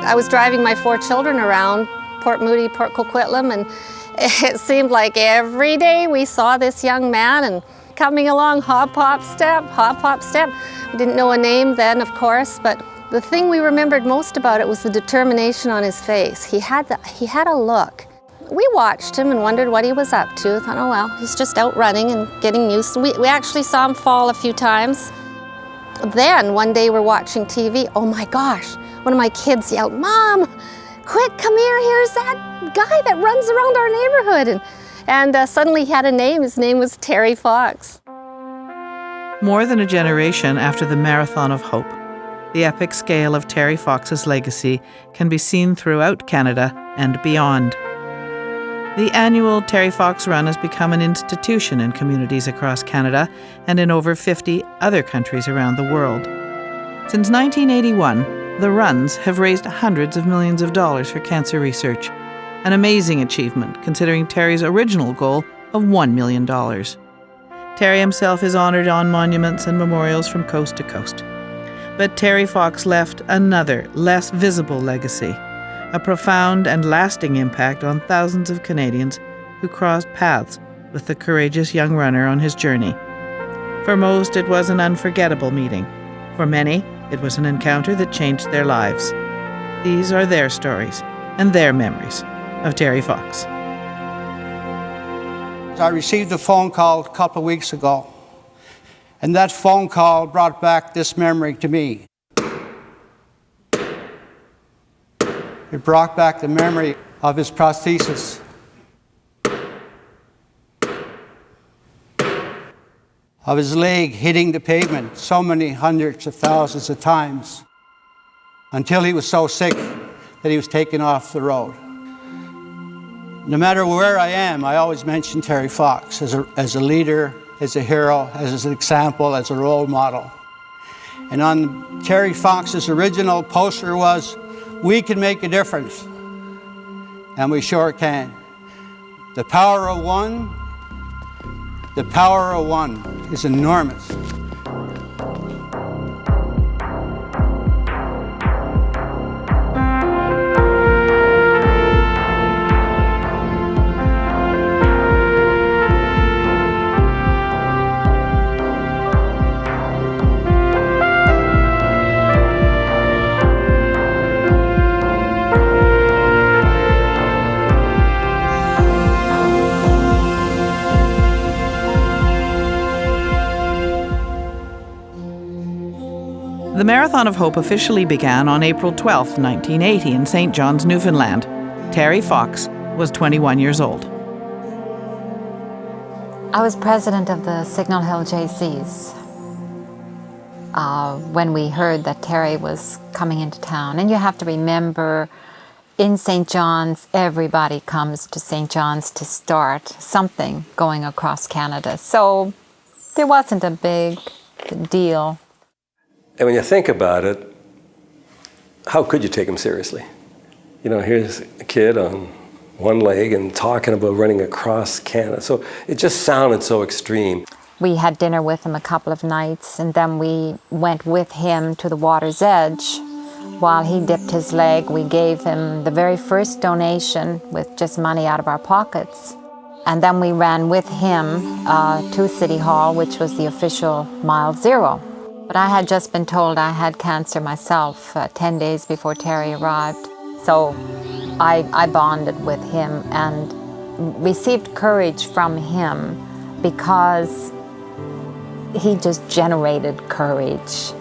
I was driving my 4 children around Port Moody, Port Coquitlam, and it seemed like every day we saw this young man and coming along, hop, hop, step, hop, hop, step. We didn't know a name then, of course, but the thing we remembered most about it was the determination on his face. He had a look. We watched him and wondered what he was up to. Thought, oh well, he's just out running and getting used. We actually saw him fall a few times. Then one day we're watching TV. Oh my gosh, one of my kids yelled, "Mom, quick, come here, here's that guy that runs around our neighborhood." And suddenly he had a name. His name was Terry Fox. More than a generation after the Marathon of Hope, the epic scale of Terry Fox's legacy can be seen throughout Canada and beyond. The annual Terry Fox Run has become an institution in communities across Canada and in over 50 other countries around the world. Since 1981, the runs have raised hundreds of millions of dollars for cancer research, an amazing achievement considering Terry's original goal of $1 million. Terry himself is honoured on monuments and memorials from coast to coast. But Terry Fox left another, less visible legacy, a profound and lasting impact on thousands of Canadians who crossed paths with the courageous young runner on his journey. For most, it was an unforgettable meeting. For many, it was an encounter that changed their lives. These are their stories and their memories of Terry Fox. I received a phone call a couple of weeks ago, and that phone call brought back this memory to me. It brought back the memory of his prosthesis, of his leg hitting the pavement so many hundreds of thousands of times until he was so sick that he was taken off the road. No matter where I am, I always mention Terry Fox as a leader, as a hero, as an example, as a role model. And on Terry Fox's original poster was, "We can make a difference," and we sure can. The power of one is enormous. The Marathon of Hope officially began on April 12, 1980 in St. John's, Newfoundland. Terry Fox was 21 years old. I was president of the Signal Hill JCs when we heard that Terry was coming into town. And you have to remember, in St. John's, everybody comes to St. John's to start something going across Canada. So there wasn't a big deal. And when you think about it, how could you take him seriously? You know, here's a kid on one leg and talking about running across Canada. So it just sounded so extreme. We had dinner with him a couple of nights, and then we went with him to the water's edge. While he dipped his leg, we gave him the very first donation with just money out of our pockets. And then we ran with him to City Hall, which was the official mile zero. But I had just been told I had cancer myself 10 days before Terry arrived. So I bonded with him and received courage from him because he just generated courage.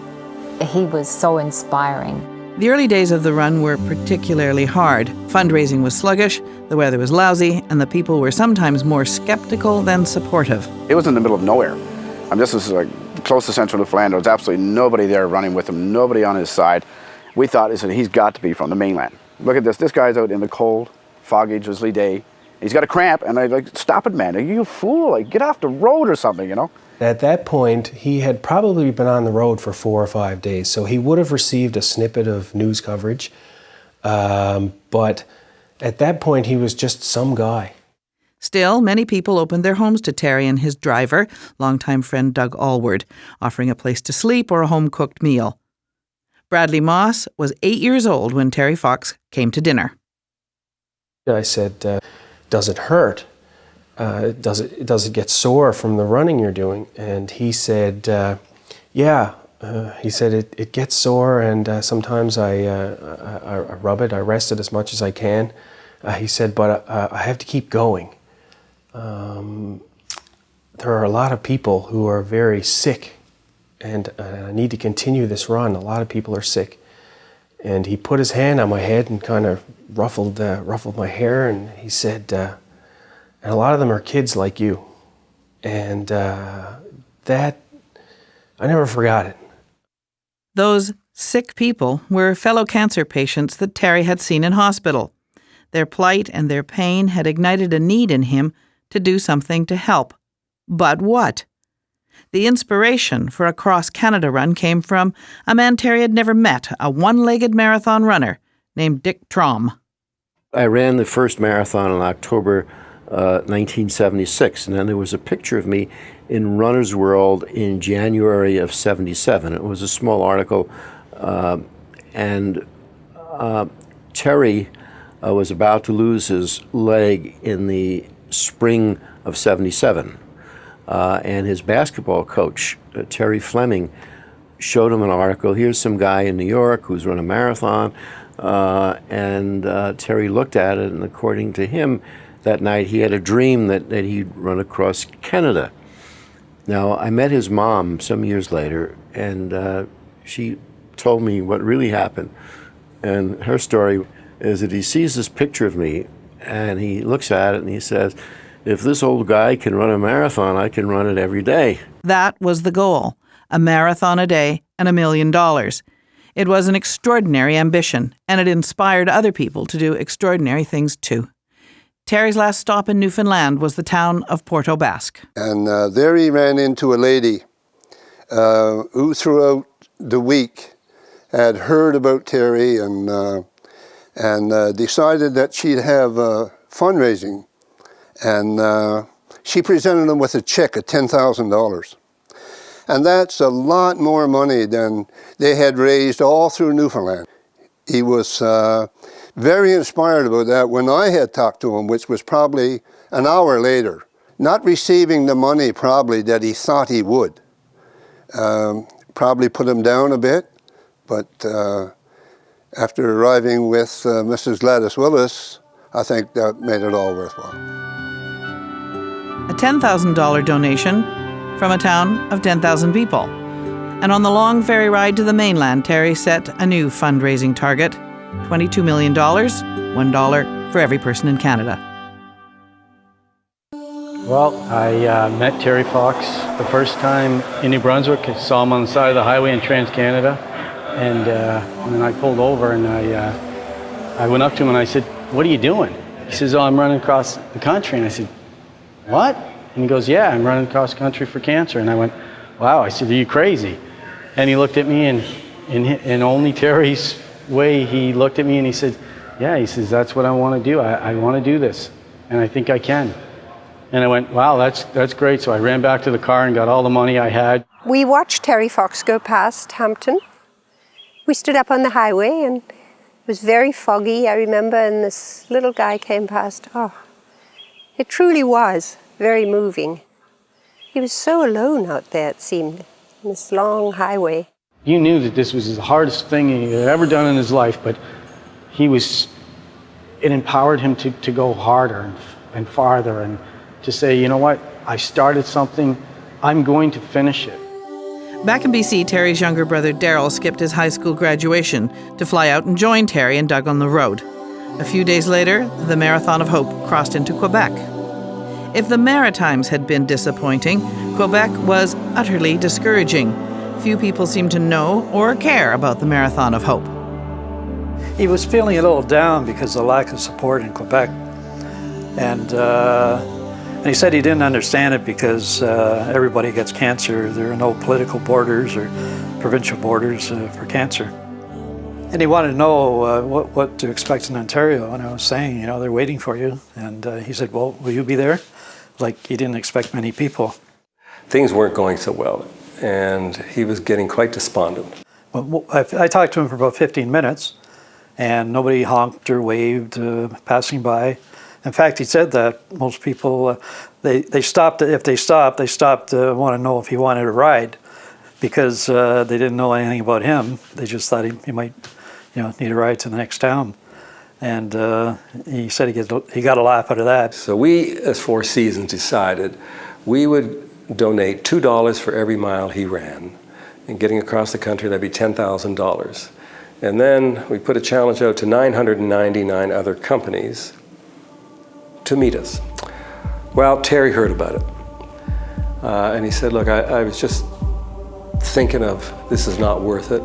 He was so inspiring. The early days of the run were particularly hard. Fundraising was sluggish, the weather was lousy, and the people were sometimes more skeptical than supportive. It was in the middle of nowhere. This was like close to central Newfoundland. There was absolutely nobody there running with him, nobody on his side. We thought, he's got to be from the mainland. Look at this. This guy's out in the cold, foggy, drizzly day. He's got a cramp, and I'm like, stop it, man. Are you a fool? Like, get off the road or something, you know? At that point, he had probably been on the road for 4 or 5 days, so he would have received a snippet of news coverage. But at that point, he was just some guy. Still, many people opened their homes to Terry and his driver, longtime friend Doug Allward, offering a place to sleep or a home-cooked meal. Bradley Moss was 8 years old when Terry Fox came to dinner. I said, does it hurt? Does it get sore from the running you're doing? And he said, yeah. He said, it gets sore, and sometimes I rub it, I rest it as much as I can. He said, but I have to keep going. There are a lot of people who are very sick, and I need to continue this run. A lot of people are sick. And he put his hand on my head and kind of ruffled my hair, and he said, and a lot of them are kids like you. And that, I never forgot it. Those sick people were fellow cancer patients that Terry had seen in hospital. Their plight and their pain had ignited a need in him to do something to help. But what? The inspiration for a cross-Canada run came from a man Terry had never met, a one-legged marathon runner named Dick Trom. I ran the first marathon in October 1976, and then there was a picture of me in Runner's World in January of 77. It was a small article, and Terry was about to lose his leg in the spring of 77. And his basketball coach, Terry Fleming, showed him an article. Here's some guy in New York who's run a marathon. And Terry looked at it, and according to him, that night he had a dream that he'd run across Canada. Now, I met his mom some years later, and she told me what really happened. And her story is that he sees this picture of me, and he looks at it, and he says, if this old guy can run a marathon, I can run it every day. That was the goal, a marathon a day and $1 million. It was an extraordinary ambition, and it inspired other people to do extraordinary things too. Terry's last stop in Newfoundland was the town of Port aux Basques. And there he ran into a lady who throughout the week had heard about Terry and decided that she'd have fundraising. And she presented him with a check of $10,000. And that's a lot more money than they had raised all through Newfoundland. He was very inspired about that when I had talked to him, which was probably an hour later, not receiving the money probably that he thought he would. Probably put him down a bit, but after arriving with Mrs. Gladys Willis, I think that made it all worthwhile. A $10,000 donation from a town of 10,000 people. And on the long ferry ride to the mainland, Terry set a new fundraising target, $22 million, $1 for every person in Canada. Well, I met Terry Fox the first time in New Brunswick. I saw him on the side of the highway in Trans-Canada. And then I pulled over and I went up to him and I said, what are you doing? He says, oh, I'm running across the country. And I said, what? And he goes, yeah, I'm running across country for cancer. And I went, wow. I said, are you crazy? And he looked at me, and in only Terry's way, he looked at me and he said, yeah, he says, that's what I want to do. I want to do this, and I think I can. And I went, wow, that's great. So I ran back to the car and got all the money I had. We watched Terry Fox go past Hampton. We stood up on the highway, and it was very foggy, I remember, and this little guy came past. Oh, it truly was very moving. He was so alone out there, it seemed, on this long highway. You knew that this was the hardest thing he had ever done in his life, but it empowered him to go harder and farther and to say, you know what, I started something, I'm going to finish it. Back in BC, Terry's younger brother Darryl skipped his high school graduation to fly out and join Terry and Doug on the road. A few days later, the Marathon of Hope crossed into Quebec. If the Maritimes had been disappointing, Quebec was utterly discouraging. Few people seemed to know or care about the Marathon of Hope. He was feeling a little down because of the lack of support in Quebec. And he said he didn't understand it because everybody gets cancer. There are no political borders or provincial borders for cancer. And he wanted to know what to expect in Ontario. And I was saying, they're waiting for you. And he said, well, will you be there? Like he didn't expect many people. Things weren't going so well, and he was getting quite despondent. Well, I talked to him for about 15 minutes, and nobody honked or waved passing by. In fact, he said that most people, they stopped. If they stopped, want to know if he wanted a ride, because they didn't know anything about him. They just thought he might, need a ride to the next town. And he said he got a laugh out of that. So we, as Four Seasons, decided we would donate $2 for every mile he ran. And getting across the country, that'd be $10,000. And then we put a challenge out to 999 other companies to meet us. Well, Terry heard about it. And he said, look, I was just thinking of this is not worth it.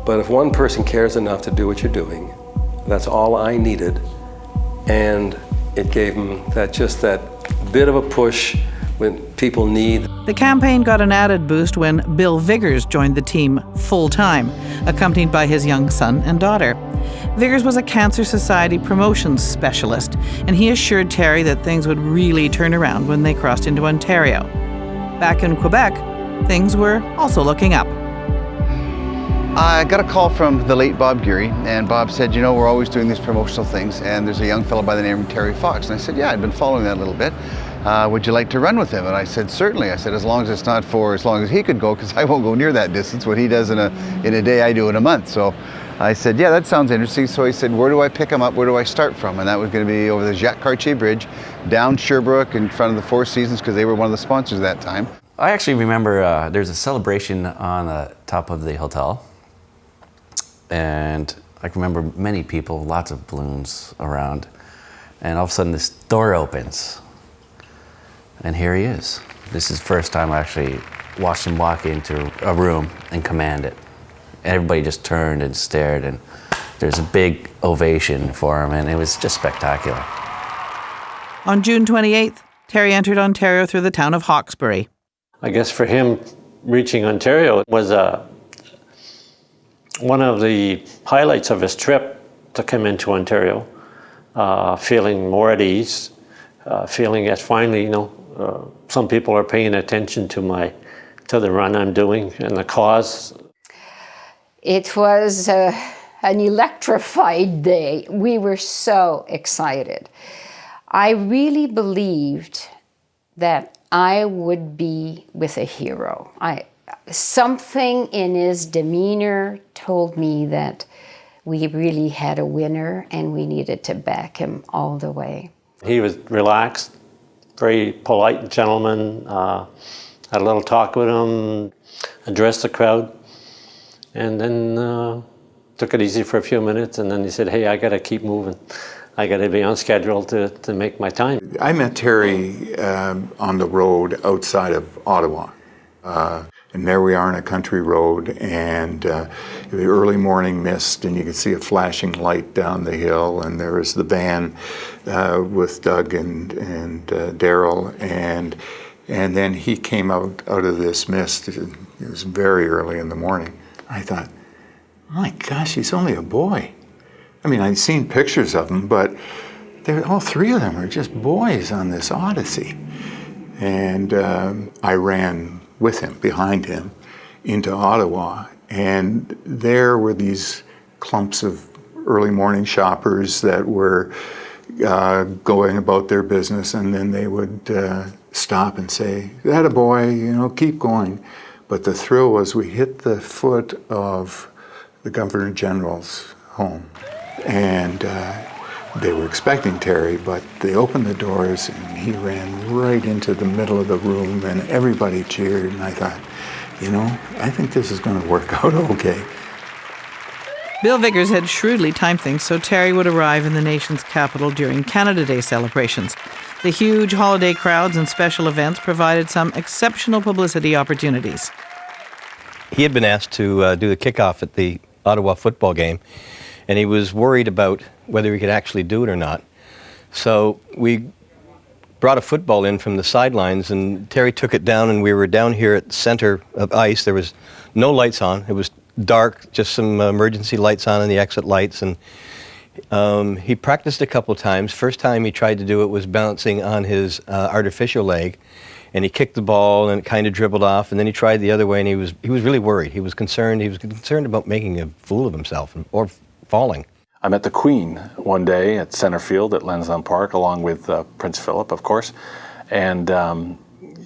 But if one person cares enough to do what you're doing, that's all I needed. And it gave him that bit of a push when people need. The campaign got an added boost when Bill Viggers joined the team full-time, accompanied by his young son and daughter. Viggers was a Cancer Society promotions specialist, and he assured Terry that things would really turn around when they crossed into Ontario. Back in Quebec, things were also looking up. I got a call from the late Bob Geary, and Bob said, we're always doing these promotional things, and there's a young fellow by the name of Terry Fox. And I said, yeah, I'd been following that a little bit. Would you like to run with him? And I said, certainly. I said, as long as it's not for as long as he could go, because I won't go near that distance. What he does in a day, I do in a month. So I said, yeah, that sounds interesting. So he said, where do I pick him up? Where do I start from? And that was going to be over the Jacques Cartier Bridge, down Sherbrooke in front of the Four Seasons, because they were one of the sponsors at that time. I actually remember there's a celebration on the top of the hotel. And I can remember many people, lots of balloons around. And all of a sudden this door opens. And here he is. This is the first time I actually watched him walk into a room and command it. Everybody just turned and stared, and there's a big ovation for him, and it was just spectacular. On June 28th, Terry entered Ontario through the town of Hawkesbury. I guess for him, reaching Ontario was one of the highlights of his trip to come into Ontario, feeling more at ease, feeling that finally, some people are paying attention to the run I'm doing and the cause. It was an electrified day. We were so excited. I really believed that I would be with a hero. Something in his demeanor told me that we really had a winner and we needed to back him all the way. He was relaxed, very polite gentleman, had a little talk with him, addressed the crowd, and then took it easy for a few minutes, and then he said, hey, I gotta keep moving. I gotta be on schedule to make my time. I met Terry on the road outside of Ottawa. And there we are on a country road, and the early morning mist, and you could see a flashing light down the hill, and there was the van with Doug and Darryl, and then he came out of this mist. It was very early in the morning. I thought, my gosh, he's only a boy. I mean, I'd seen pictures of him, but all three of them are just boys on this Odyssey. And I ran with him, behind him, into Ottawa. And there were these clumps of early morning shoppers that were going about their business, and then they would stop and say, "That a boy, keep going." But the thrill was we hit the foot of the Governor General's home. And they were expecting Terry, but they opened the doors and he ran right into the middle of the room and everybody cheered. And I thought, I think this is going to work out okay. Bill Viggers had shrewdly timed things so Terry would arrive in the nation's capital during Canada Day celebrations. The huge holiday crowds and special events provided some exceptional publicity opportunities. He had been asked to do the kickoff at the Ottawa football game, and he was worried about whether he could actually do it or not. So we brought a football in from the sidelines, and Terry took it down, and we were down here at the center of ice. There was no lights on. It was dark, just some emergency lights on and the exit lights. And he practiced a couple times. First time he tried to do it was balancing on his artificial leg, and he kicked the ball and it kind of dribbled off, and then he tried the other way, and he was really worried. He was concerned about making a fool of himself or falling. I met the Queen one day at center field at Lansdowne Park, along with Prince Philip, of course, and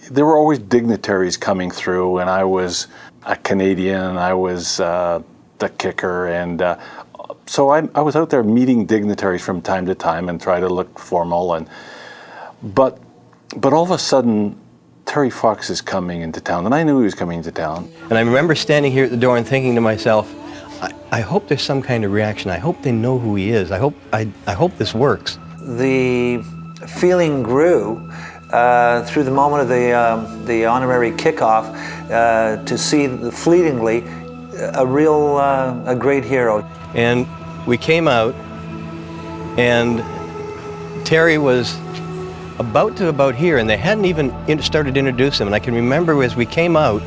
there were always dignitaries coming through, and I was a Canadian, I was the kicker, and so I was out there meeting dignitaries from time to time and try to look formal, but all of a sudden, Terry Fox is coming into town, and I knew he was coming into town. And I remember standing here at the door and thinking to myself, I hope there's some kind of reaction. I hope they know who he is. I hope this works. The feeling grew through the moment of the honorary kickoff to see fleetingly a great hero. And we came out, and Terry was about here, and they hadn't even started to introduce him. And I can remember as we came out,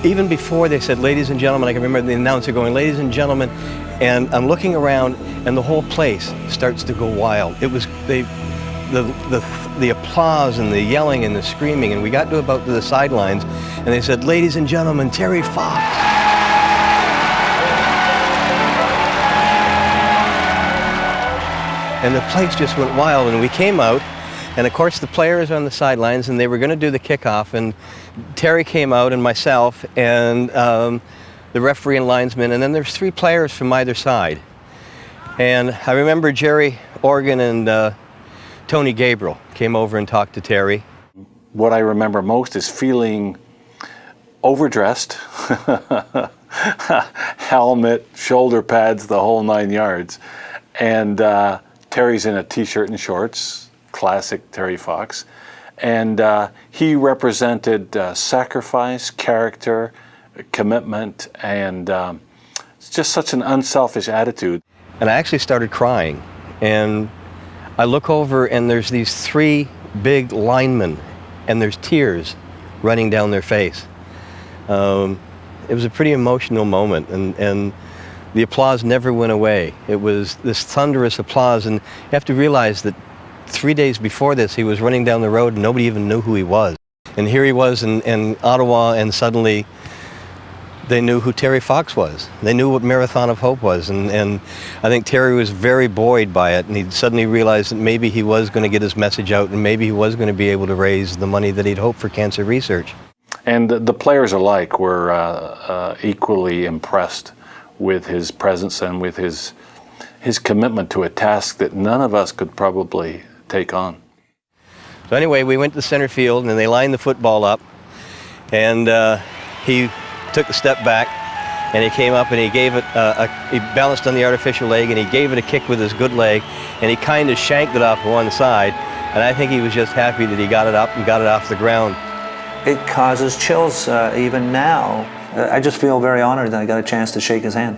even before they said, "Ladies and gentlemen," I can remember the announcer going, "Ladies and gentlemen," and I'm looking around, and the whole place starts to go wild. It was the applause and the yelling and the screaming, and we got to about to the sidelines, and they said, "Ladies and gentlemen, Terry Fox." And the place just went wild, and we came out, and of course the players are on the sidelines, and they were going to do the kickoff, and Terry came out, and myself, and the referee and linesman, and then there's 3 players from either side. And I remember Jerry Organ and Tony Gabriel came over and talked to Terry. What I remember most is feeling overdressed, helmet, shoulder pads, the whole 9 yards, and Terry's in a t-shirt and shorts, classic Terry Fox, and he represented sacrifice, character, commitment, and it's just such an unselfish attitude. And I actually started crying, and I look over, and there's these 3 big linemen, and there's tears running down their face. It was a pretty emotional moment, and the applause never went away. It was this thunderous applause, and you have to realize that 3 days before this, he was running down the road and nobody even knew who he was. And here he was in Ottawa, and suddenly they knew who Terry Fox was. They knew what Marathon of Hope was, and I think Terry was very buoyed by it, and he suddenly realized that maybe he was going to get his message out, and maybe he was going to be able to raise the money that he'd hoped for cancer research. And the players alike were equally impressed with his presence and with his commitment to a task that none of us could probably take on. So anyway, we went to the center field, and they lined the football up, and he took a step back, and he came up, and he gave it, he balanced on the artificial leg, and he gave it a kick with his good leg, and he kind of shanked it off one side, and I think he was just happy that he got it up and got it off the ground. It causes chills even now. I just feel very honored that I got a chance to shake his hand.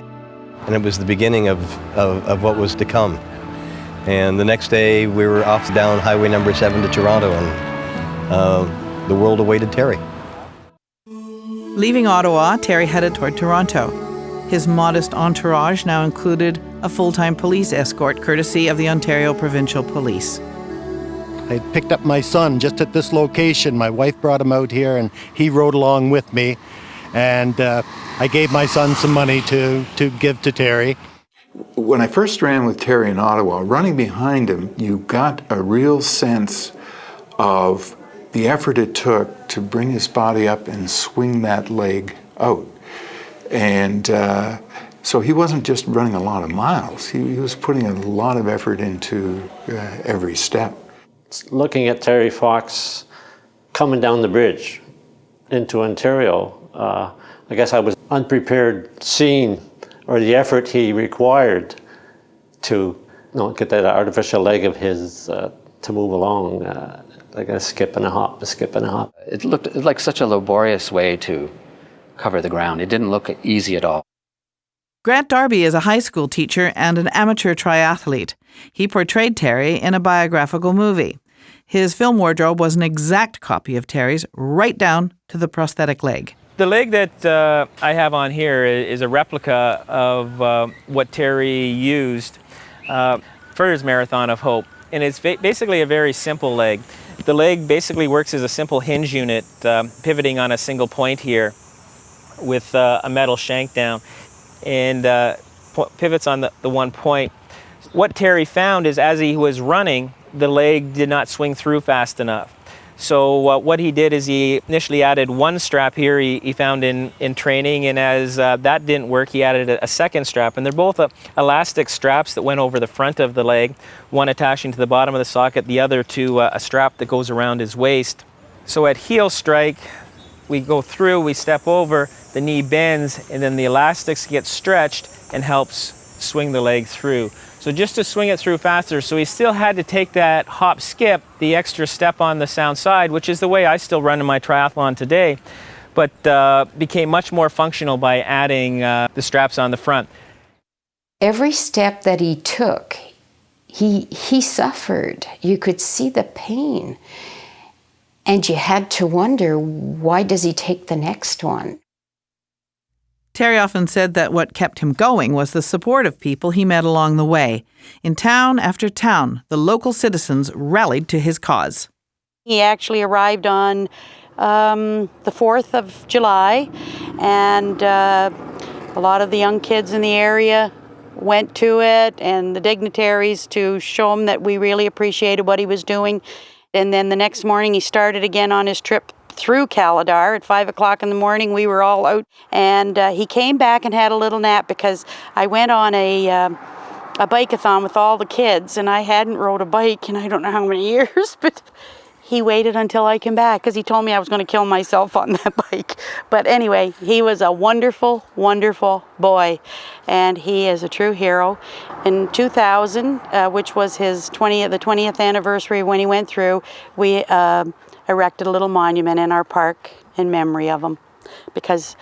And it was the beginning of what was to come. And the next day, we were off down Highway number 7 to Toronto, and the world awaited Terry. Leaving Ottawa, Terry headed toward Toronto. His modest entourage now included a full-time police escort courtesy of the Ontario Provincial Police. I picked up my son just at this location. My wife brought him out here, and he rode along with me. And I gave my son some money to give to Terry. When I first ran with Terry in Ottawa, running behind him, you got a real sense of the effort it took to bring his body up and swing that leg out. And so he wasn't just running a lot of miles. He was putting a lot of effort into every step. Looking at Terry Fox coming down the bridge into Ontario, I guess I was unprepared seeing or the effort he required to get that artificial leg of his to move along, like a skip and a hop, a skip and a hop. It looked like such a laborious way to cover the ground. It didn't look easy at all. Grant Darby is a high school teacher and an amateur triathlete. He portrayed Terry in a biographical movie. His film wardrobe was an exact copy of Terry's, right down to the prosthetic leg. The leg that I have on here is a replica of what Terry used for his Marathon of Hope. And it's basically a very simple leg. The leg basically works as a simple hinge unit, pivoting on a single point here with a metal shank down, and pivots on the one point. What Terry found is as he was running, the leg did not swing through fast enough. So what he did is he initially added one strap here he found in training, and as that didn't work, he added a second strap. And they're both elastic straps that went over the front of the leg, one attaching to the bottom of the socket, the other to a strap that goes around his waist. So at heel strike, we go through, we step over, the knee bends, and then the elastics get stretched and helps swing the leg through. So just to swing it through faster, so he still had to take that hop skip, the extra step on the sound side, which is the way I still run in my triathlon today, but became much more functional by adding the straps on the front. Every step that he took, he suffered. You could see the pain. And you had to wonder, why does he take the next one? Terry often said that what kept him going was the support of people he met along the way. In town after town, the local citizens rallied to his cause. He actually arrived on the 4th of July, and a lot of the young kids in the area went to it, and the dignitaries, to show him that we really appreciated what he was doing. And then the next morning he started again on his trip through Caladar at 5 o'clock in the morning. We were all out, and he came back and had a little nap because I went on a bike-a-thon with all the kids, and I hadn't rode a bike in I don't know how many years, but he waited until I came back because he told me I was going to kill myself on that bike. But anyway, he was a wonderful, wonderful boy, and he is a true hero. In 2000, which was the 20th anniversary when he went through, we erected a little monument in our park in memory of him, because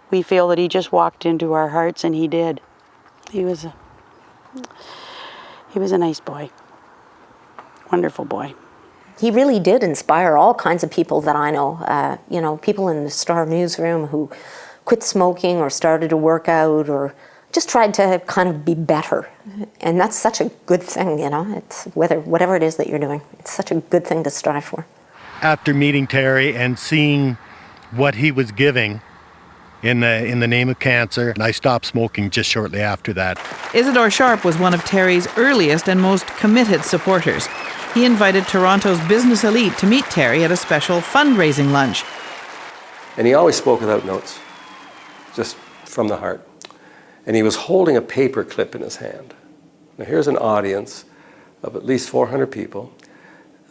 we feel that he just walked into our hearts, and he did. He was a nice boy, wonderful boy. He really did inspire all kinds of people that I know. People in the Star newsroom who quit smoking or started to work out or just tried to kind of be better. And that's such a good thing, It's whatever it is that you're doing, it's such a good thing to strive for. After meeting Terry and seeing what he was giving in the name of cancer, I stopped smoking just shortly after that. Isidore Sharp was one of Terry's earliest and most committed supporters. He invited Toronto's business elite to meet Terry at a special fundraising lunch. And he always spoke without notes, just from the heart. And he was holding a paper clip in his hand. Now here's an audience of at least 400 people.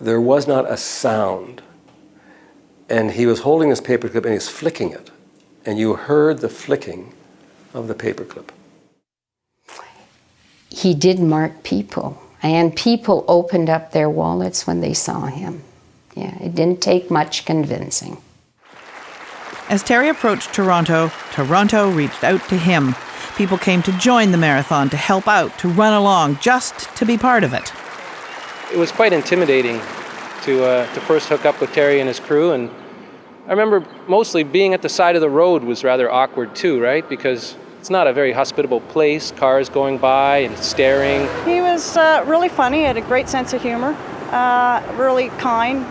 There was not a sound. And he was holding this paperclip and he's flicking it. And you heard the flicking of the paperclip. He did mark people, and people opened up their wallets when they saw him. Yeah, it didn't take much convincing. As Terry approached Toronto, Toronto reached out to him. People came to join the marathon, to help out, to run along, just to be part of it. It was quite intimidating to first hook up with Terry and his crew, and I remember mostly being at the side of the road was rather awkward too, right? Because it's not a very hospitable place, cars going by and staring. He was really funny, he had a great sense of humor, really kind.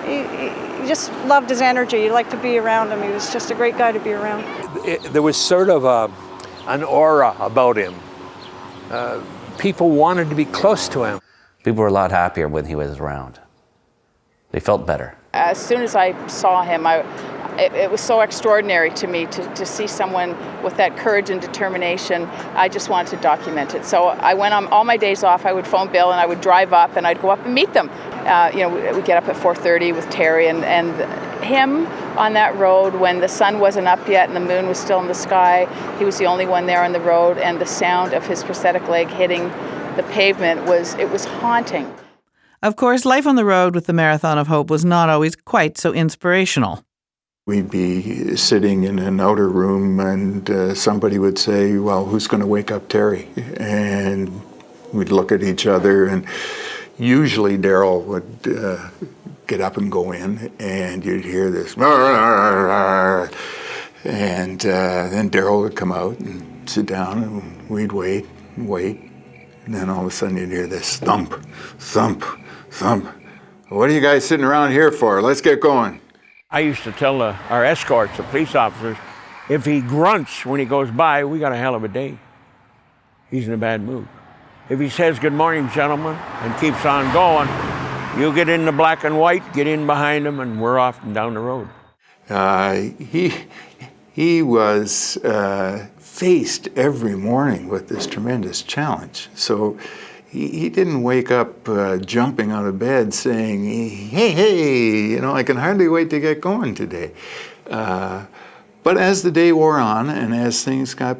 He just loved his energy, you liked to be around him, he was just a great guy to be around. There was sort of an aura about him. People wanted to be close to him. People were a lot happier when he was around. They felt better. As soon as I saw him, it was so extraordinary to me to see someone with that courage and determination. I just wanted to document it. So I went on all my days off, I would phone Bill and I would drive up and I'd go up and meet them. We'd get up at 4:30 with Terry and him on that road when the sun wasn't up yet and the moon was still in the sky. He was the only one there on the road, and the sound of his prosthetic leg hitting the pavement was haunting. Of course, life on the road with the Marathon of Hope was not always quite so inspirational. We'd be sitting in an outer room and somebody would say, well, who's going to wake up Terry? And we'd look at each other, and usually Darryl would get up and go in, and you'd hear this, and then Darryl would come out and sit down, and we'd wait, and then all of a sudden you'd hear this thump, thump, thump. What are you guys sitting around here for? Let's get going. I used to tell our escorts, the police officers, if he grunts when he goes by, we got a hell of a day. He's in a bad mood. If he says, "Good morning, gentlemen," and keeps on going, you get in the black and white, get in behind him, and we're off and down the road. He was faced every morning with this tremendous challenge. So he didn't wake up jumping out of bed saying, hey, I can hardly wait to get going today. But as the day wore on and as things got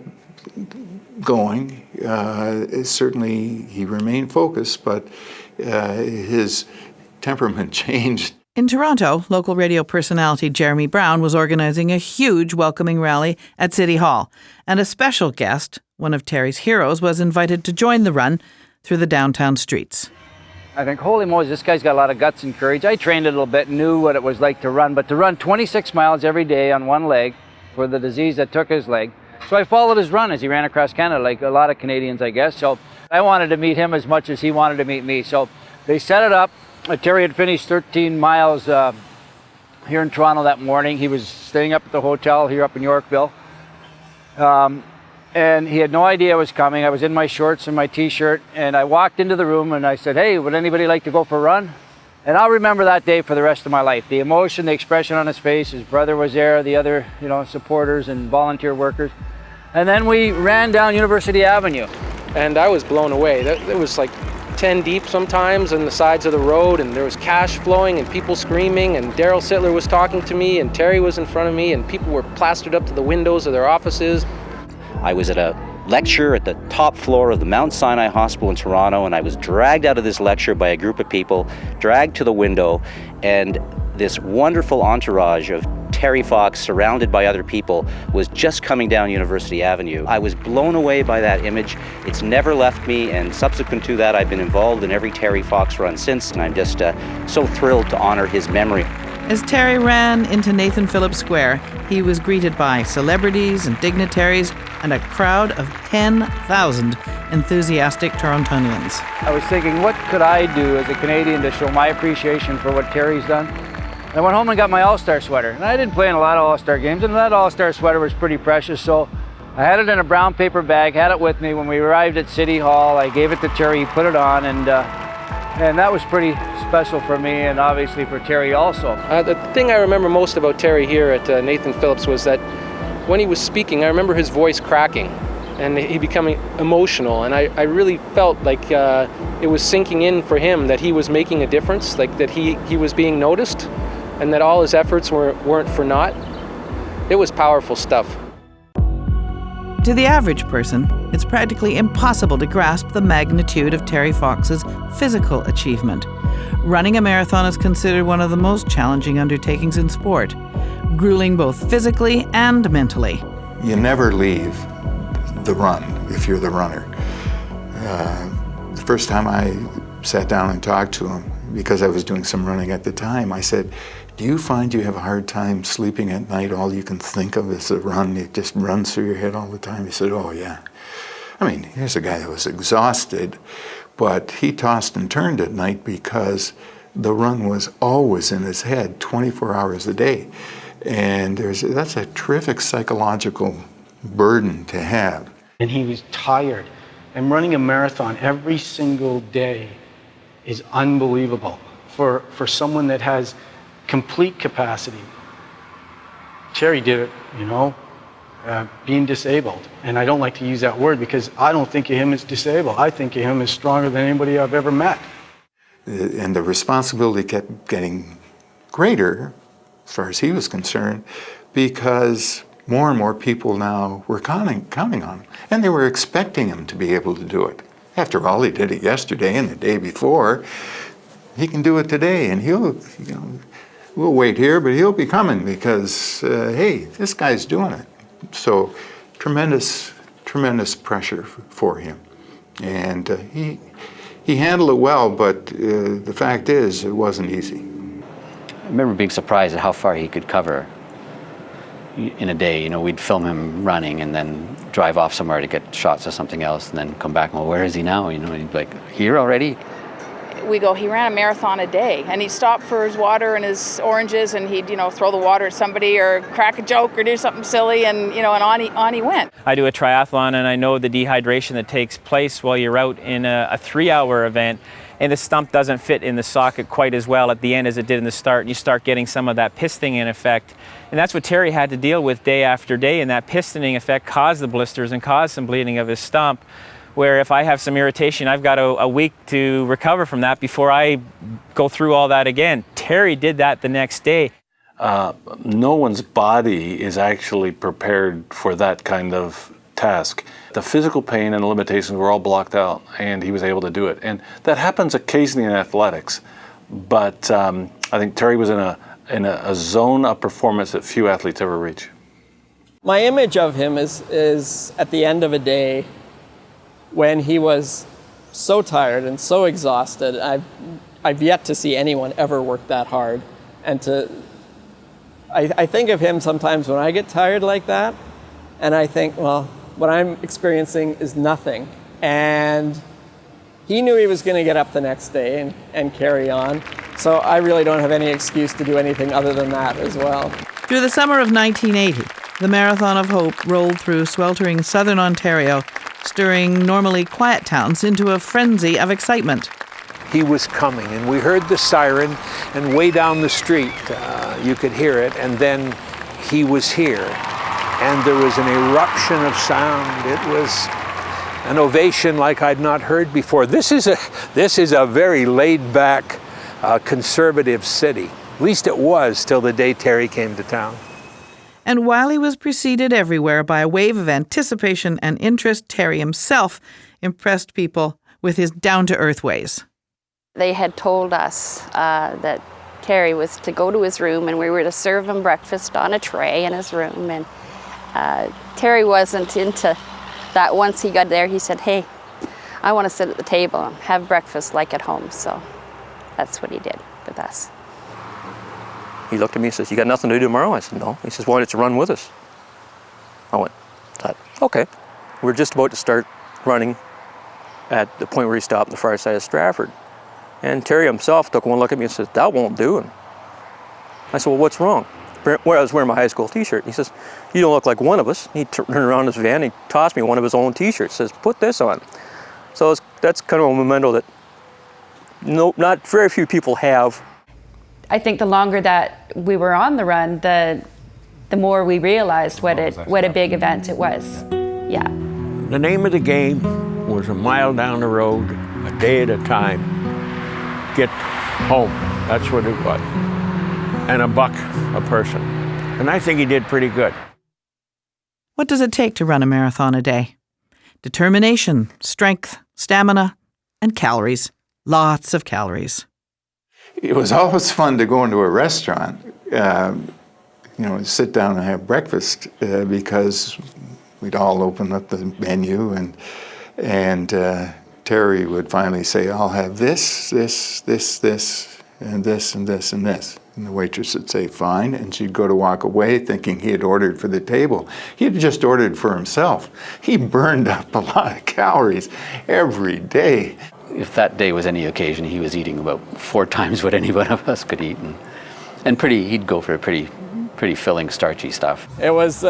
going, certainly he remained focused, but his temperament changed. In Toronto, local radio personality Jeremy Brown was organizing a huge welcoming rally at City Hall, and a special guest, one of Terry's heroes, was invited to join the run through the downtown streets. I think, holy Moses, this guy's got a lot of guts and courage. I trained a little bit, knew what it was like to run, but to run 26 miles every day on one leg for the disease that took his leg. So I followed his run as he ran across Canada, like a lot of Canadians, I guess. So I wanted to meet him as much as he wanted to meet me. So they set it up. Terry had finished 13 miles here in Toronto that morning. He was staying up at the hotel here up in Yorkville. And he had no idea I was coming. I was in my shorts and my t-shirt, and I walked into the room and I said, "Hey, would anybody like to go for a run?" And I'll remember that day for the rest of my life. The emotion, the expression on his face, his brother was there, the other, supporters and volunteer workers. And then we ran down University Avenue. And I was blown away. It was like 10 deep sometimes on the sides of the road, and there was cash flowing and people screaming, and Darryl Sittler was talking to me, and Terry was in front of me, and people were plastered up to the windows of their offices. I was at a lecture at the top floor of the Mount Sinai Hospital in Toronto, and I was dragged out of this lecture by a group of people, dragged to the window, and this wonderful entourage of Terry Fox, surrounded by other people, was just coming down University Avenue. I was blown away by that image. It's never left me, and subsequent to that, I've been involved in every Terry Fox run since, and I'm just so thrilled to honor his memory. As Terry ran into Nathan Phillips Square, he was greeted by celebrities and dignitaries and a crowd of 10,000 enthusiastic Torontonians. I was thinking, what could I do as a Canadian to show my appreciation for what Terry's done? I went home and got my All-Star sweater. And I didn't play in a lot of All-Star games, and that All-Star sweater was pretty precious, so I had it in a brown paper bag, had it with me. When we arrived at City Hall, I gave it to Terry, he put it on, and that was pretty special for me, and obviously for Terry also. The thing I remember most about Terry here at Nathan Phillips was that when he was speaking, I remember his voice cracking and he becoming emotional, and I really felt like it was sinking in for him that he was making a difference, like that he was being noticed, and that all his efforts weren't for naught. It was powerful stuff. To the average person, it's practically impossible to grasp the magnitude of Terry Fox's physical achievement. Running a marathon is considered one of the most challenging undertakings in sport, grueling both physically and mentally. You never leave the run if you're the runner. The first time I sat down and talked to him, because I was doing some running at the time, I said, "Do you find you have a hard time sleeping at night? All you can think of is the run. It just runs through your head all the time." He said, "Oh, yeah." I mean, here's a guy that was exhausted, but he tossed and turned at night because the run was always in his head 24 hours a day. And that's a terrific psychological burden to have. And he was tired. And running a marathon every single day is unbelievable for someone that has complete capacity. Terry did it, being disabled. And I don't like to use that word because I don't think of him as disabled. I think of him as stronger than anybody I've ever met. And the responsibility kept getting greater, as far as he was concerned, because more and more people now were counting on him. And they were expecting him to be able to do it. After all, he did it yesterday and the day before. He can do it today, and we'll wait here, but he'll be coming because, hey, this guy's doing it. So tremendous pressure for him. And he handled it well, but the fact is, it wasn't easy. I remember being surprised at how far he could cover in a day. We'd film him running and then drive off somewhere to get shots of something else and then come back and, well, where is he now? And he'd be like, here already? we go, he ran a marathon a day, and he'd stop for his water and his oranges, and he'd, throw the water at somebody or crack a joke or do something silly, and, and on he went. I do a triathlon, and I know the dehydration that takes place while you're out in a 3-hour event, and the stump doesn't fit in the socket quite as well at the end as it did in the start, and you start getting some of that pistoning effect. And that's what Terry had to deal with day after day, and that pistoning effect caused the blisters and caused some bleeding of his stump, where if I have some irritation, I've got a week to recover from that before I go through all that again. Terry did that the next day. No one's body is actually prepared for that kind of task. The physical pain and limitations were all blocked out, and he was able to do it. And that happens occasionally in athletics, but I think Terry was in a zone of performance that few athletes ever reach. My image of him is at the end of a day when he was so tired and so exhausted. I've yet to see anyone ever work that hard. And I think of him sometimes when I get tired like that, and I think, well, what I'm experiencing is nothing. And he knew he was going to get up the next day and carry on. So I really don't have any excuse to do anything other than that as well. Through the summer of 1980, the Marathon of Hope rolled through sweltering southern Ontario, stirring normally quiet towns into a frenzy of excitement. He was coming, and we heard the siren, and way down the street you could hear it, and then he was here, and there was an eruption of sound. It was an ovation like I'd not heard before. This is a very laid-back, conservative city. At least it was till the day Terry came to town. And while he was preceded everywhere by a wave of anticipation and interest, Terry himself impressed people with his down-to-earth ways. They had told us that Terry was to go to his room and we were to serve him breakfast on a tray in his room. And Terry wasn't into that. Once he got there, he said, "Hey, I want to sit at the table and have breakfast like at home." So that's what he did with us. He looked at me and says, "You got nothing to do tomorrow?" I said, "No." He says, "Why don't you run with us?" I went, "Okay." We're just about to start running at the point where he stopped on the far side of Stratford. And Terry himself took one look at me and said, "That won't do." And I said, "Well, what's wrong?" Where I was wearing my high school t-shirt. He says, "You don't look like one of us." He turned around his van and he tossed me one of his own t-shirts. Says, "Put this on." So that's kind of a memento that not very few people have. I think the longer that we were on the run, the more we realized what a big event it was. Yeah. The name of the game was a mile down the road, a day at a time. Get home. That's what it was. And $1 a person. And I think he did pretty good. What does it take to run a marathon a day? Determination, strength, stamina, and calories. Lots of calories. It was always fun to go into a restaurant, sit down and have breakfast because we'd all open up the menu and Terry would finally say, "I'll have this, this, this, this, and this, and this, and this." And the waitress would say, "Fine," and she'd go to walk away thinking he had ordered for the table. He had just ordered for himself. He burned up a lot of calories every day. If that day was any occasion, he was eating about 4 times what any one of us could eat, and he'd go for pretty filling, starchy stuff. It was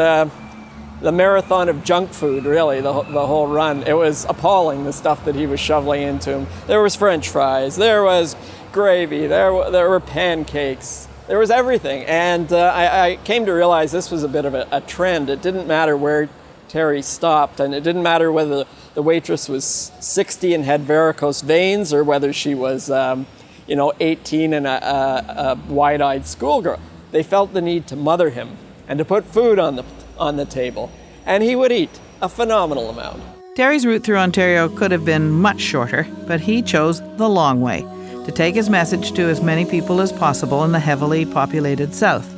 the marathon of junk food, really, the whole run. It was appalling, the stuff that he was shoveling into him. There was French fries, there was gravy, there were pancakes, there was everything. And I came to realize this was a bit of a trend. It didn't matter where Terry stopped, and it didn't matter whether the waitress was 60 and had varicose veins or whether she was 18 and a wide-eyed schoolgirl. They felt the need to mother him and to put food on the table, and he would eat a phenomenal amount. Terry's route through Ontario could have been much shorter, but he chose the long way, to take his message to as many people as possible in the heavily populated south.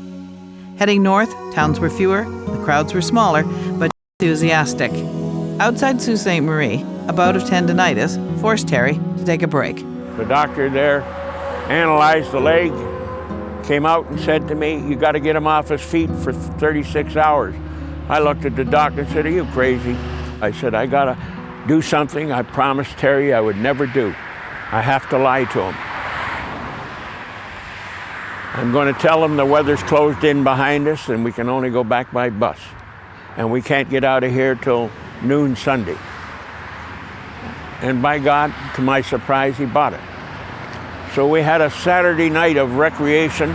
Heading north, towns were fewer, the crowds were smaller, but enthusiastic. Outside Sault Ste. Marie, a bout of tendinitis forced Terry to take a break. The doctor there analyzed the leg, came out and said to me, "You got to get him off his feet for 36 hours. I looked at the doctor and said, "Are you crazy?" I said, "I got to do something I promised Terry I would never do." I have to lie to them. I'm going to tell them the weather's closed in behind us and we can only go back by bus. And we can't get out of here till noon Sunday. And by God, to my surprise, he bought it. So we had a Saturday night of recreation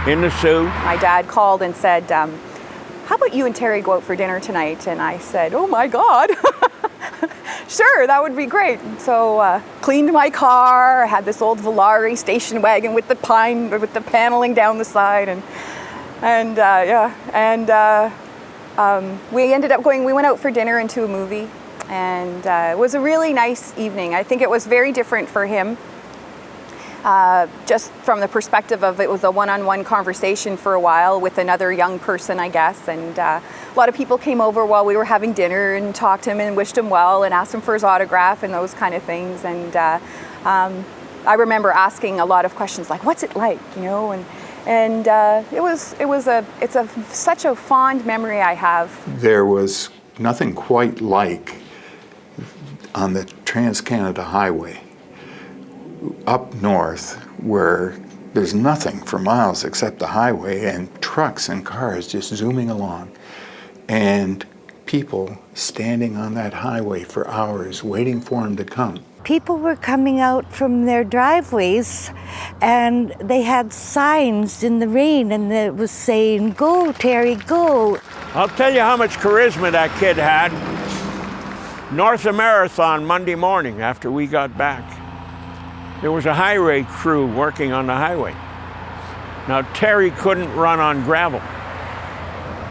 in the Sioux. My dad called and said, how about you and Terry go out for dinner tonight? And I said, oh my God, sure, that would be great. So cleaned my car, I had this old Volare station wagon with the paneling down the side, we ended up we went out for dinner and to a movie, and it was a really nice evening. I think it was very different for him. Just from the perspective of it was a one-on-one conversation for a while with another young person, I guess, and a lot of people came over while we were having dinner and talked to him and wished him well and asked him for his autograph and those kind of things. And I remember asking a lot of questions like, "What's it like?" You know, and it's such a fond memory I have. There was nothing quite like on the Trans-Canada Highway up north, where there's nothing for miles except the highway and trucks and cars just zooming along, and people standing on that highway for hours waiting for him to come. People were coming out from their driveways and they had signs in the rain and it was saying, "Go, Terry, go." I'll tell you how much charisma that kid had. North of Marathon Monday morning after we got back, there was a highway crew working on the highway. Now, Terry couldn't run on gravel.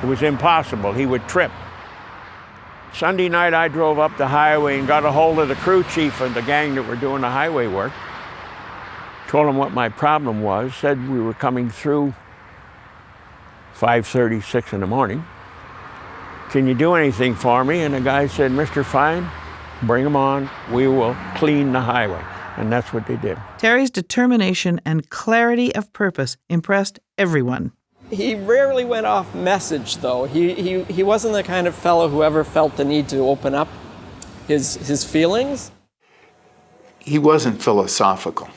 It was impossible. He would trip. Sunday night, I drove up the highway and got a hold of the crew chief of the gang that were doing the highway work. Told him what my problem was, said we were coming through 5:36 in the morning. "Can you do anything for me?" And the guy said, "Mr. Fine, bring them on. We will clean the highway." And that's what they did. Terry's determination and clarity of purpose impressed everyone. He rarely went off message, though. He wasn't the kind of fellow who ever felt the need to open up his feelings. He wasn't philosophical.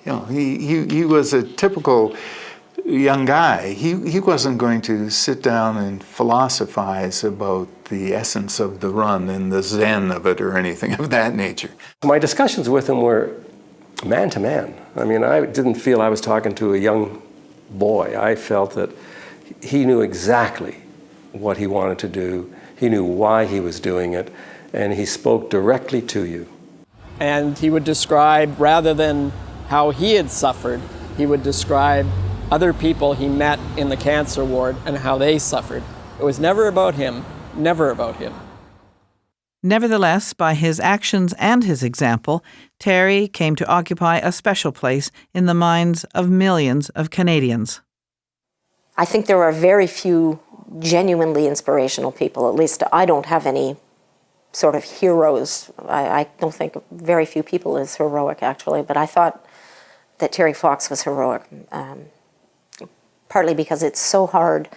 You know, he was a typical young guy. He wasn't going to sit down and philosophize about the essence of the run and the zen of it or anything of that nature. My discussions with him were man to man. I mean, I didn't feel I was talking to a young boy. I felt that he knew exactly what he wanted to do. He knew why he was doing it, and he spoke directly to you. And he would describe, rather than how he had suffered, he would describe other people he met in the cancer ward and how they suffered. It was never about him, never about him. Nevertheless, by his actions and his example, Terry came to occupy a special place in the minds of millions of Canadians. I think there are very few genuinely inspirational people. At least I don't have any sort of heroes. I don't think very few people is heroic, actually, but I thought that Terry Fox was heroic, partly because it's so hard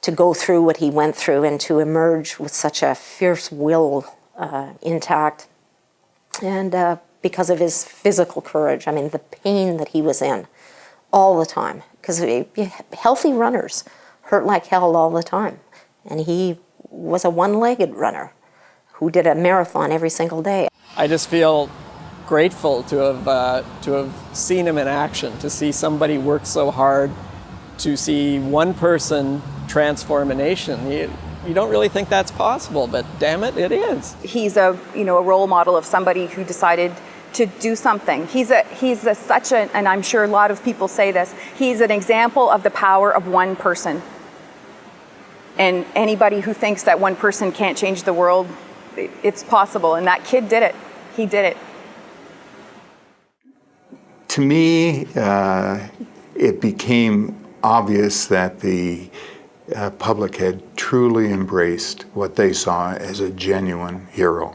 to go through what he went through and to emerge with such a fierce will intact, and because of his physical courage. I mean, the pain that he was in all the time, because healthy runners hurt like hell all the time, and he was a one-legged runner who did a marathon every single day. I just feel grateful to have seen him in action, to see somebody work so hard, to see one person transform a nation. You don't really think that's possible, but damn it, it is. He's a role model of somebody who decided to do something. He's such an, and I'm sure a lot of people say this, he's an example of the power of one person. And anybody who thinks that one person can't change the world, it's possible. And that kid did it. He did it. To me, it became obvious that the public had truly embraced what they saw as a genuine hero.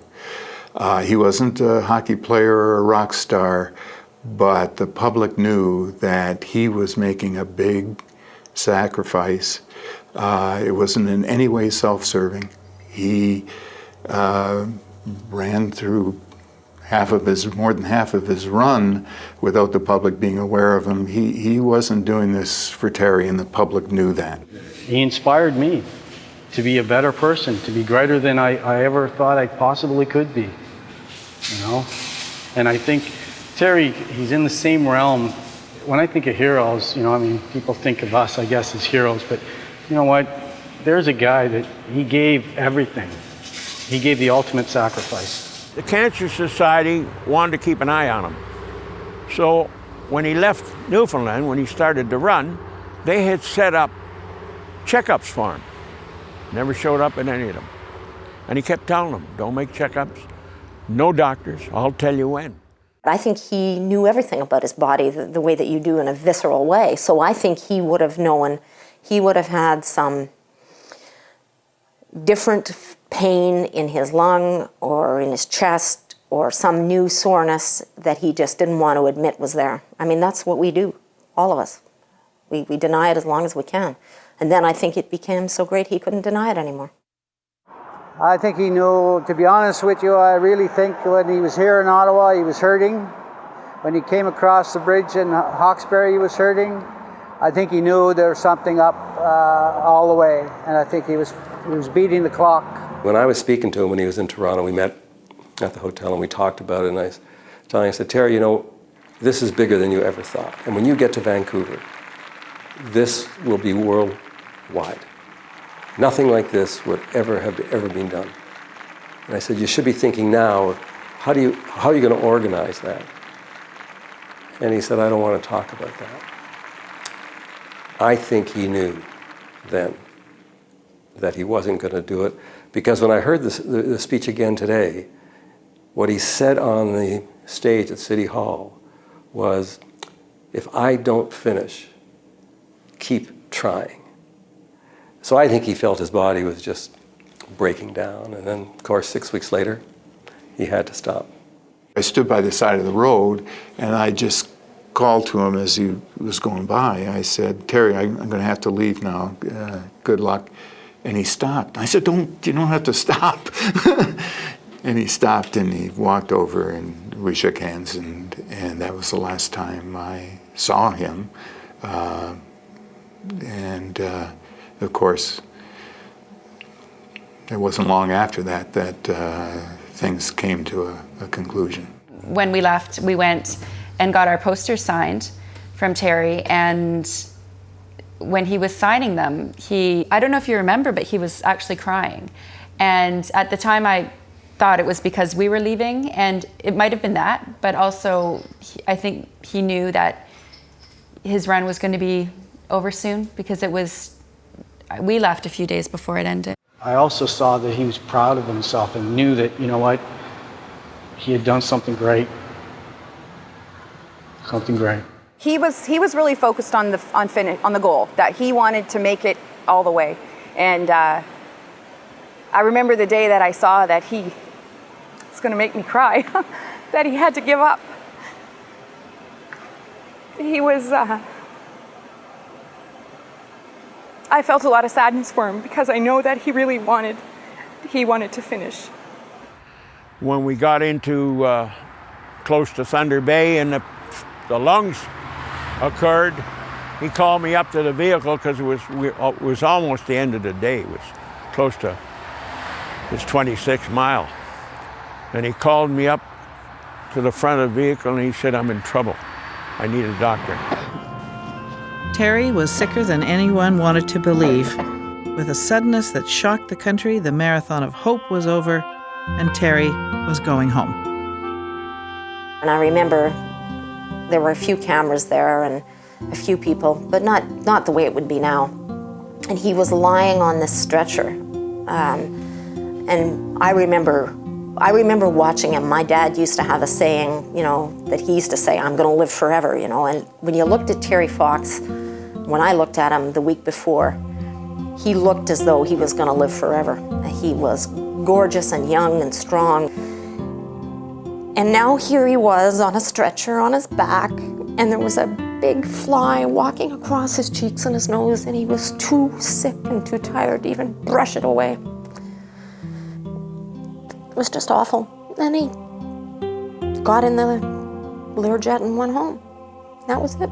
He wasn't a hockey player or a rock star, but the public knew that he was making a big sacrifice. It wasn't in any way self-serving. He ran through more than half of his run without the public being aware of him. He wasn't doing this for Terry, and the public knew that. He inspired me to be a better person, to be greater than I ever thought I possibly could be, you know? And I think Terry, he's in the same realm. When I think of heroes, you know, I mean, people think of us, I guess, as heroes, but you know what? There's a guy that he gave everything. He gave the ultimate sacrifice. The Cancer Society wanted to keep an eye on him. So when he left Newfoundland, when he started to run, they had set up checkups for him. Never showed up at any of them. And he kept telling them, don't make checkups, no doctors, I'll tell you when. I think he knew everything about his body the way that you do in a visceral way. So I think he would have known, he would have had some different pain in his lung or in his chest or some new soreness that he just didn't want to admit was there. I mean, that's what we do, all of us. We deny it as long as we can. And then I think it became so great he couldn't deny it anymore. I think he knew, to be honest with you, I really think when he was here in Ottawa, he was hurting. When he came across the bridge in Hawkesbury, he was hurting. I think he knew there was something up all the way, and I think he was beating the clock. When I was speaking to him when he was in Toronto, we met at the hotel and we talked about it, and I said, Terry, you know, this is bigger than you ever thought. And when you get to Vancouver, this will be worldwide. Nothing like this would ever been done. And I said, you should be thinking now, how are you going to organize that? And he said, I don't want to talk about that. I think he knew then that he wasn't going to do it, because when I heard the speech again today, what he said on the stage at City Hall was, if I don't finish, keep trying. So I think he felt his body was just breaking down, and then, of course, 6 weeks later, he had to stop. I stood by the side of the road, and I just called to him as he was going by. I said, Terry, I'm going to have to leave now. Good luck. And he stopped. I said, you don't have to stop. And he stopped, and he walked over, and we shook hands, and that was the last time I saw him. Of course, it wasn't long after that things came to a conclusion. When we left, we went and got our posters signed from Terry, and when he was signing them, I don't know if you remember, but he was actually crying. And at the time I thought it was because we were leaving, and it might have been that, but also I think he knew that his run was going to be over soon, because we left a few days before it ended. I also saw that he was proud of himself and knew that, you know what, he had done something great. Something great. He was really focused on the goal, that he wanted to make it all the way. And I remember the day that I saw that it's going to make me cry, that he had to give up. He was. I felt a lot of sadness for him, because I know that he really wanted to finish. When we got into close to Thunder Bay and the lungs occurred, he called me up to the vehicle, because it was almost the end of the day. It was close to his 26th mile. And he called me up to the front of the vehicle, and he said, I'm in trouble. I need a doctor. Terry was sicker than anyone wanted to believe. With a suddenness that shocked the country, the marathon of hope was over, and Terry was going home. And I remember there were a few cameras there and a few people, but not the way it would be now. And he was lying on this stretcher. And I remember watching him. My dad used to have a saying, you know, that he used to say, I'm going to live forever, you know. And when you looked at Terry Fox, when I looked at him the week before, he looked as though he was going to live forever. He was gorgeous and young and strong. And now here he was on a stretcher on his back, and there was a big fly walking across his cheeks and his nose, and he was too sick and too tired to even brush it away. It was just awful. And got in the Learjet and went home. That was it.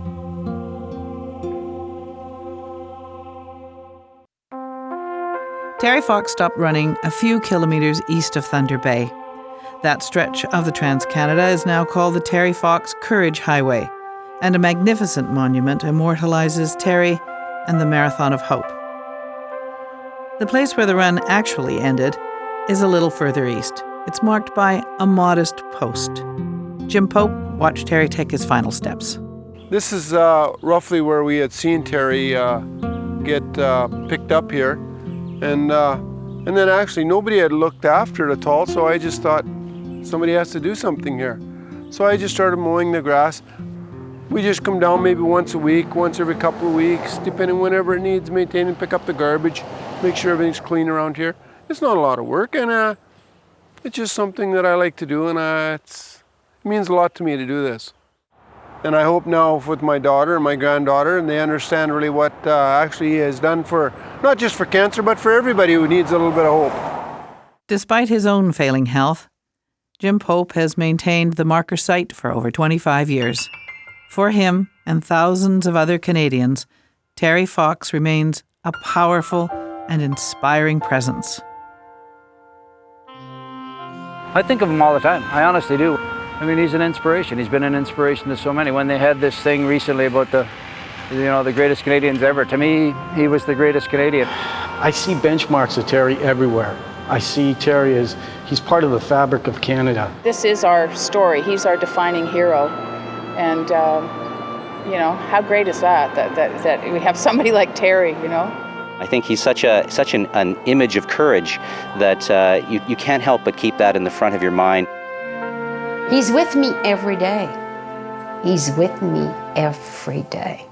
Terry Fox stopped running a few kilometres east of Thunder Bay. That stretch of the Trans-Canada is now called the Terry Fox Courage Highway, and a magnificent monument immortalizes Terry and the Marathon of Hope. The place where the run actually ended is a little further east. It's marked by a modest post. Jim Pope watched Terry take his final steps. This is roughly where we had seen Terry get picked up here. And then actually nobody had looked after it at all, so I just thought somebody has to do something here. So I just started mowing the grass. We just come down maybe once a week, once every couple of weeks, depending whenever it needs maintaining, pick up the garbage, make sure everything's clean around here. It's not a lot of work, and it's just something that I like to do, and it means a lot to me to do this. And I hope now with my daughter and my granddaughter, and they understand really what actually he has done for, not just for cancer, but for everybody who needs a little bit of hope. Despite his own failing health, Jim Pope has maintained the marker site for over 25 years. For him and thousands of other Canadians, Terry Fox remains a powerful and inspiring presence. I think of him all the time. I honestly do. I mean, he's an inspiration. He's been an inspiration to so many. When they had this thing recently about the greatest Canadians ever, to me, he was the greatest Canadian. I see benchmarks of Terry everywhere. I see Terry as, he's part of the fabric of Canada. This is our story. He's our defining hero. And, how great is that we have somebody like Terry, I think he's such an image of courage that you can't help but keep that in the front of your mind. He's with me every day. He's with me every day.